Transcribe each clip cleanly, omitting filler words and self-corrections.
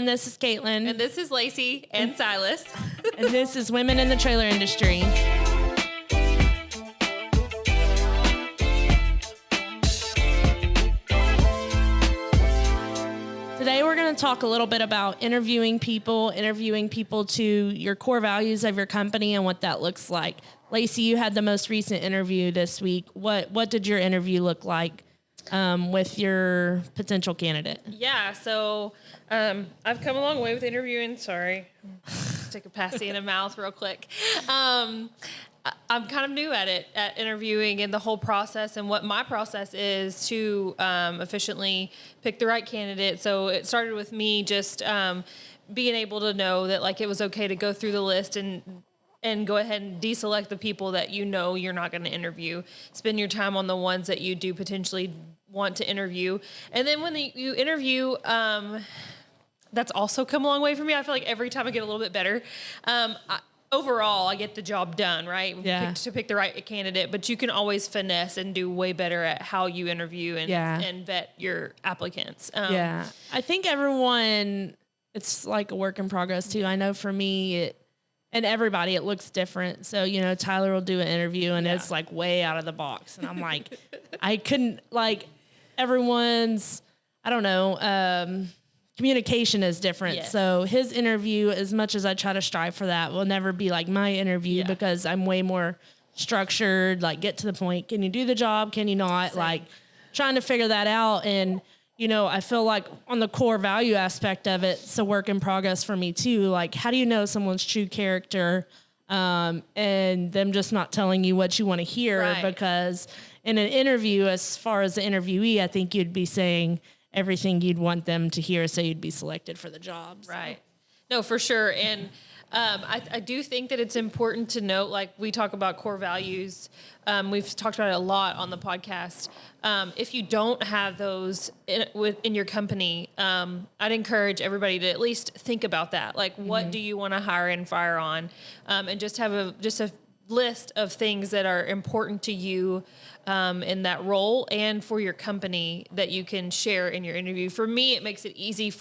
everyone. This is Caitlin. And this is Lacey and Silas. And this is Women in the Trailer Industry. Today we're going to talk a little bit about interviewing people to your core values of your company and what that looks like. Lacey, you had the most recent interview this week. What did your interview look like with your potential candidate? Yeah, so I've come a long way with interviewing. Sorry, take a passy in a mouth real quick. I'm kind of new at interviewing and the whole process and what my process is to efficiently pick the right candidate. So it started with me just being able to know that like it was okay to go through the list and go ahead and deselect the people that you know you're not going to interview. Spend your time on the ones that you do potentially want to interview. And then when you interview, that's also come a long way for me. I feel like every time I get a little bit better. Overall, I get the job done, right? Yeah. To pick the right candidate, but you can always finesse and do way better at how you interview and vet your applicants. I think everyone, it's like a work in progress too. I know for me, and everybody, it looks different. So, Tyler will do an interview and it's like way out of the box. And I'm like, I couldn't, like, everyone's, I don't know, communication is different. Yes. So his interview, as much as I try to strive for that, will never be like my interview because I'm way more structured, like get to the point. Can you do the job? Can you not? Same. Like trying to figure that out. And, I feel like on the core value aspect of it, it's a work in progress for me too. Like, how do you know someone's true character and them just not telling you what you want to hear? Right. Because in an interview, as far as the interviewee, I think you'd be saying everything you'd want them to hear so you'd be selected for the job. So. Right. No, for sure. And I do think that it's important to note, like we talk about core values. We've talked about it a lot on the podcast. If you don't have those in your company, I'd encourage everybody to at least think about that. Like, what do you want to hire and fire on? And just have a list of things that are important to you in that role and for your company that you can share in your interview. For me, it makes it easy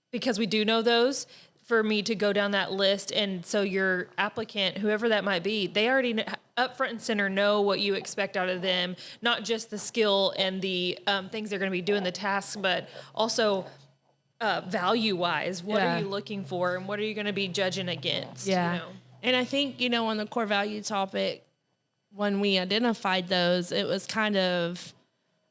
because we do know those, for me to go down that list. And so your applicant, whoever that might be, they already up front and center know what you expect out of them, not just the skill and the things they're going to be doing the tasks, but also value-wise, what are you looking for and what are you going to be judging against? Yeah. And I think, on the core value topic, when we identified those, it was kind of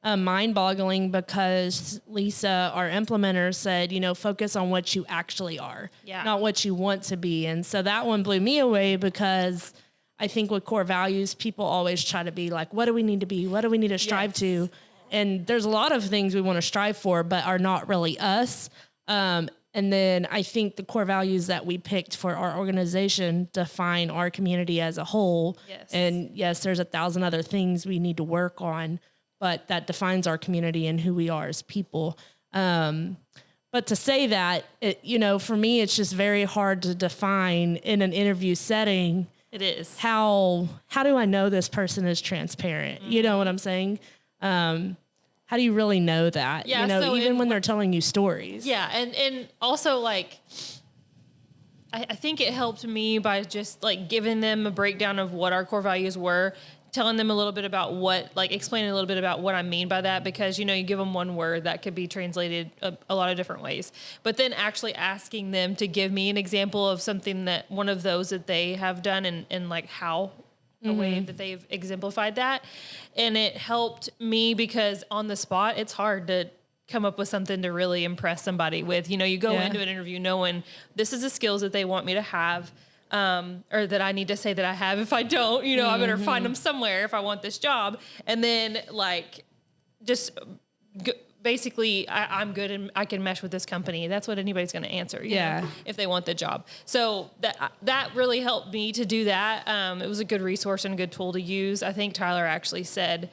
mind-boggling because Lisa, our implementer, said, focus on what you actually are, not what you want to be. And so that one blew me away because I think with core values, people always try to be like, what do we need to be? What do we need to strive to? And there's a lot of things we want to strive for, but are not really us. And then I think the core values that we picked for our organization define our community as a whole. Yes. And yes, there's 1,000 other things we need to work on, but that defines our community and who we are as people. But to say that, for me, it's just very hard to define in an interview setting. It is. How do I know this person is transparent? Mm-hmm. You know what I'm saying? How do you really know that? Yeah, so even when they're telling you stories. Yeah, and also, like, I think it helped me by just, like, giving them a breakdown of what our core values were, telling them a little bit about explaining a little bit about what I mean by that, because, you give them one word that could be translated a lot of different ways. But then actually asking them to give me an example of something that one of those that they have done and like how a way that they've exemplified that. And it helped me because on the spot, it's hard to come up with something to really impress somebody with. You go into an interview knowing this is the skills that they want me to have, or that I need to say that I have. If I don't, I better find them somewhere if I want this job. And then basically I'm good and I can mesh with this company. That's what anybody's going to answer, if they want the job. So that really helped me to do that. It was a good resource and a good tool to use. I think Tyler actually said,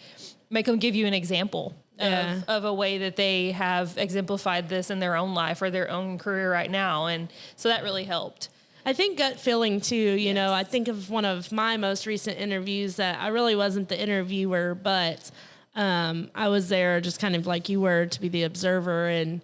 make them give you an example of a way that they have exemplified this in their own life or their own career right now. And so that really helped. I think gut feeling too, I think of one of my most recent interviews that I really wasn't the interviewer, but I was there just kind of like you were to be the observer. And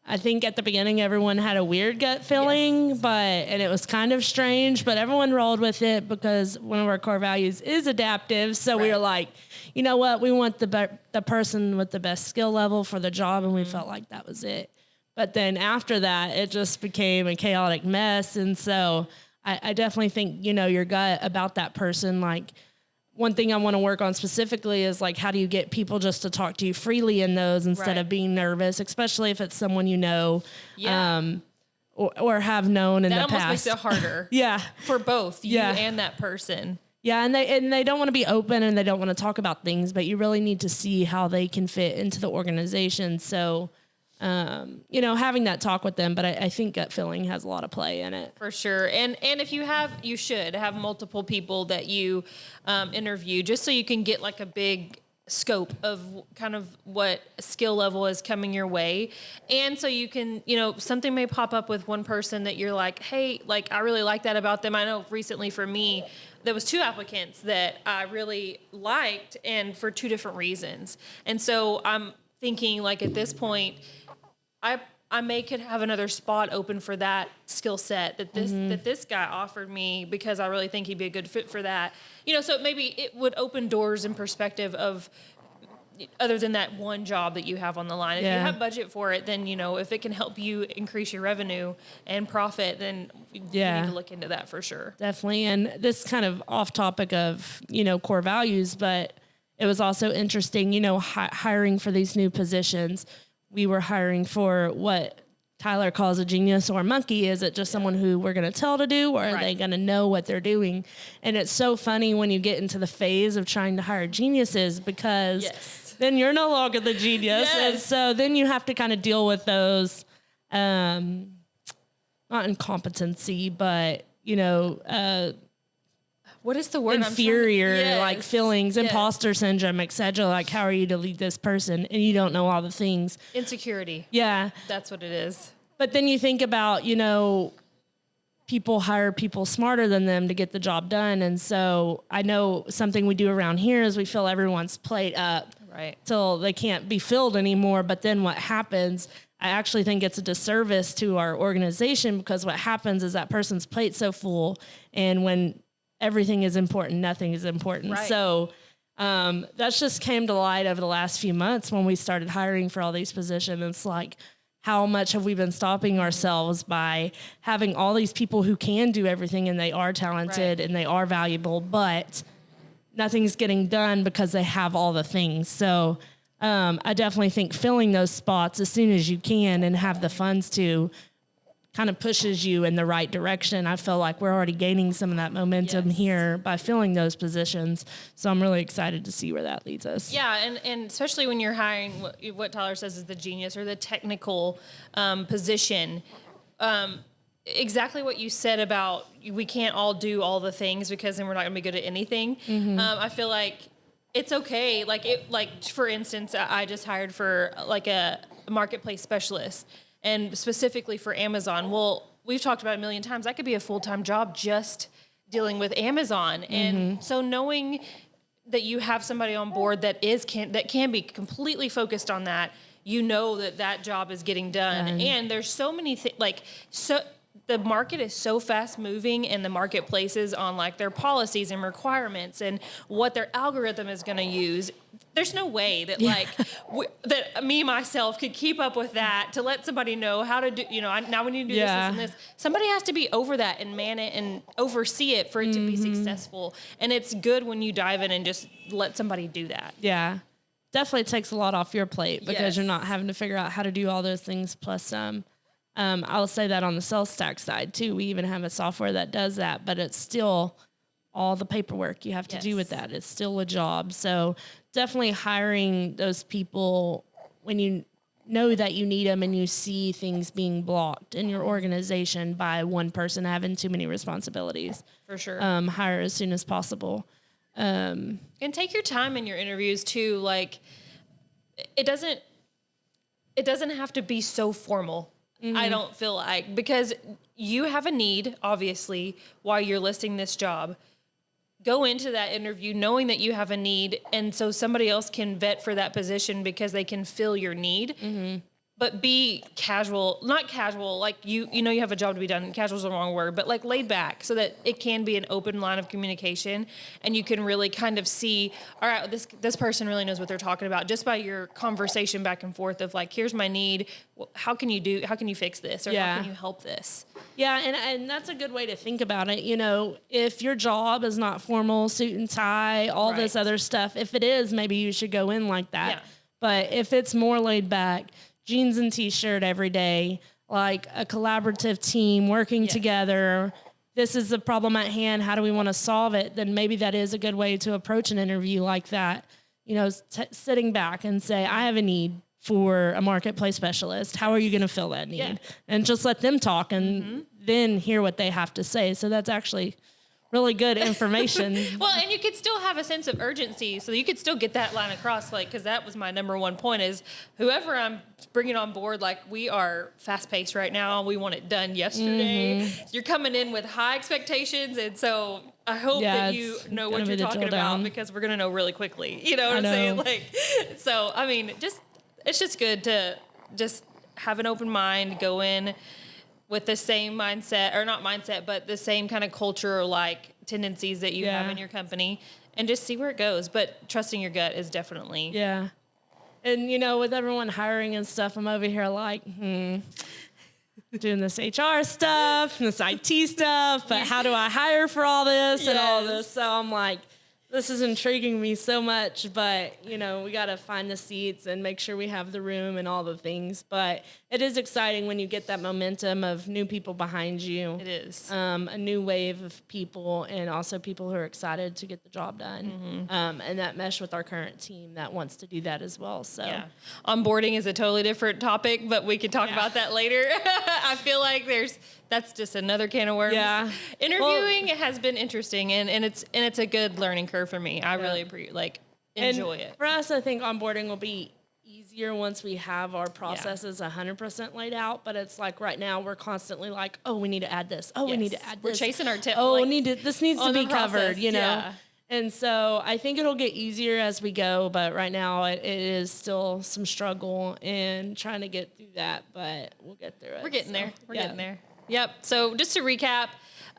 I think at the beginning, everyone had a weird gut feeling, and it was kind of strange, but everyone rolled with it because one of our core values is adaptive. So we were like, you know what? We want the person with the best skill level for the job. And we felt like that was it. But then after that, it just became a chaotic mess. And so I definitely think, your gut about that person, like, one thing I want to work on specifically is like, how do you get people just to talk to you freely in those instead of being nervous, especially if it's someone or have known in the past. That almost makes it harder. For both you and that person. Yeah, and they don't want to be open and they don't want to talk about things, but you really need to see how they can fit into the organization. So, having that talk with them, but I think gut feeling has a lot of play in it. For sure. And if you should have multiple people that you interview just so you can get like a big scope of kind of what skill level is coming your way. And so you can, something may pop up with one person that you're like, hey, like, I really like that about them. I know recently for me, there was 2 applicants that I really liked and for 2 different reasons. And so I'm thinking like at this point, I could have another spot open for that skill set that this guy offered me because I really think he'd be a good fit for that. So maybe it would open doors in perspective of other than that one job that you have on the line. If you have budget for it, then, if it can help you increase your revenue and profit, then you need to look into that for sure. Definitely. And this kind of off topic of, core values, but it was also interesting, hiring for these new positions. We were hiring for what Tyler calls a genius or a monkey. Is it just someone who we're going to tell to do, or are they going to know what they're doing? And it's so funny when you get into the phase of trying to hire geniuses because then you're no longer the genius. And so then you have to kind of deal with those, not incompetency, but, what is the word? Inferior, like feelings, imposter syndrome, etc. Like, how are you to lead this person? And you don't know all the things. Insecurity. Yeah. That's what it is. But then you think about, people hire people smarter than them to get the job done. And so I know something we do around here is we fill everyone's plate up till they can't be filled anymore. But then what happens, I actually think it's a disservice to our organization because what happens is that person's plate's so full. And when everything is important, nothing is important. Right. So that's just came to light over the last few months when we started hiring for all these positions. It's like, how much have we been stopping ourselves by having all these people who can do everything and they are talented and they are valuable, but nothing's getting done because they have all the things. So I definitely think filling those spots as soon as you can and have the funds to kind of pushes you in the right direction. I feel like we're already gaining some of that momentum here by filling those positions. So I'm really excited to see where that leads us. Yeah, and especially when you're hiring what Tyler says is the genius or the technical position. Exactly what you said about we can't all do all the things because then we're not going to be good at anything. Mm-hmm. I feel like it's okay. Like for instance, I just hired for like a marketplace specialist. And specifically for Amazon, well, we've talked about it a million times. That could be a full-time job just dealing with Amazon. And so knowing that you have somebody on board that can be completely focused on that, that job is getting done. And there's so many things, the market is so fast moving and the marketplaces on like their policies and requirements and what their algorithm is going to use. There's no way that that me myself could keep up with that to let somebody know how to do, now we need to do this and this. Somebody has to be over that and man it and oversee it for it to be successful. And it's good when you dive in and just let somebody do that. Yeah. Definitely takes a lot off your plate because you're not having to figure out how to do all those things plus I'll say that on the sales stack side too. We even have a software that does that, but it's still all the paperwork you have to do with that. It's still a job. So definitely hiring those people when you know that you need them and you see things being blocked in your organization by one person having too many responsibilities. For sure. Hire as soon as possible. And take your time in your interviews too. Like it doesn't have to be so formal. I don't feel like, because you have a need, obviously, while you're listing this job. Go into that interview knowing that you have a need, and so somebody else can vet for that position because they can fill your need. but be casual, not casual, like you have a job to be done. Casual is the wrong word, but like laid back so that it can be an open line of communication and you can really kind of see, all right, this person really knows what they're talking about just by your conversation back and forth of like, here's my need. How can you fix this? Or how can you help this? Yeah. And that's a good way to think about it. You know, if your job is not formal, suit and tie, all this other stuff, if it is, maybe you should go in like that. Yeah. But if it's more laid back, jeans and t-shirt every day, like a collaborative team working together. This is the problem at hand. How do we want to solve it? Then maybe that is a good way to approach an interview like that. You know, sitting back and say, I have a need for a marketplace specialist. How are you going to fill that need? Yeah. And just let them talk and then hear what they have to say. So that's actually really good information. Well, and you could still have a sense of urgency, so you could still get that line across, like, because that was my number one point is whoever I'm bringing on board, like, we are fast paced right now. We want it done yesterday. So you're coming in with high expectations, and so I hope that you know what you're talking about because we're going to know really quickly. You know what I'm saying? Like, so, I mean, it's just good to just have an open mind, go in with the same mindset, or not mindset, but the same kind of culture or like tendencies that you have in your company and just see where it goes. But trusting your gut is definitely. Yeah. And, you know, with everyone hiring and stuff, I'm over here like, doing this HR stuff, this IT stuff, but how do I hire for all this and all this? So I'm like, this is intriguing me so much, but, you know, we got to find the seats and make sure we have the room and all the things. But it is exciting when you get that momentum of new people behind you. It is. A new wave of people and also people who are excited to get the job done. And that mesh with our current team that wants to do that as well. So onboarding is a totally different topic, but we could talk about that later. I feel like that's just another can of worms. Yeah. Interviewing has been interesting and it's a good learning curve for me. I really enjoy it. For us, I think onboarding will be easier once we have our processes 100% laid out. But it's like right now we're constantly like, oh, we need to add this. Oh, we need to add this. We're chasing our tip. Oh, this needs to be covered, you know? Yeah. And so I think it'll get easier as we go. But right now it is still some struggle and trying to get through that. But we'll get through it. We're getting there. We're getting there. Yep. So just to recap,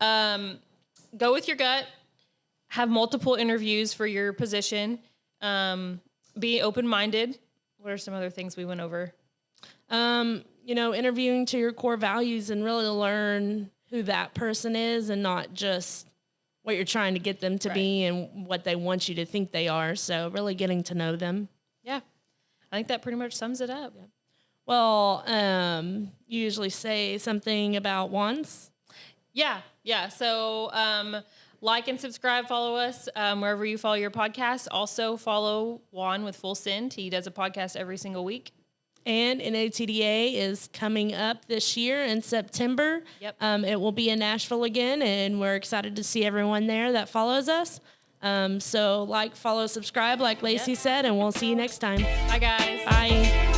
go with your gut, have multiple interviews for your position, be open-minded. What are some other things we went over? You know, interviewing to your core values and really learn who that person is and not just what you're trying to get them to be and what they want you to think they are. So really getting to know them. Yeah. I think that pretty much sums it up. Yeah. Well, you usually say something about wands. Yeah. So, like and subscribe, follow us wherever you follow your podcast. Also follow Juan with Full Send. He does a podcast every single week. And NATDA is coming up this year in September. Yep. It will be in Nashville again, and we're excited to see everyone there that follows us. So follow, subscribe, like Lacey said, and we'll see you next time. Bye, guys. Bye.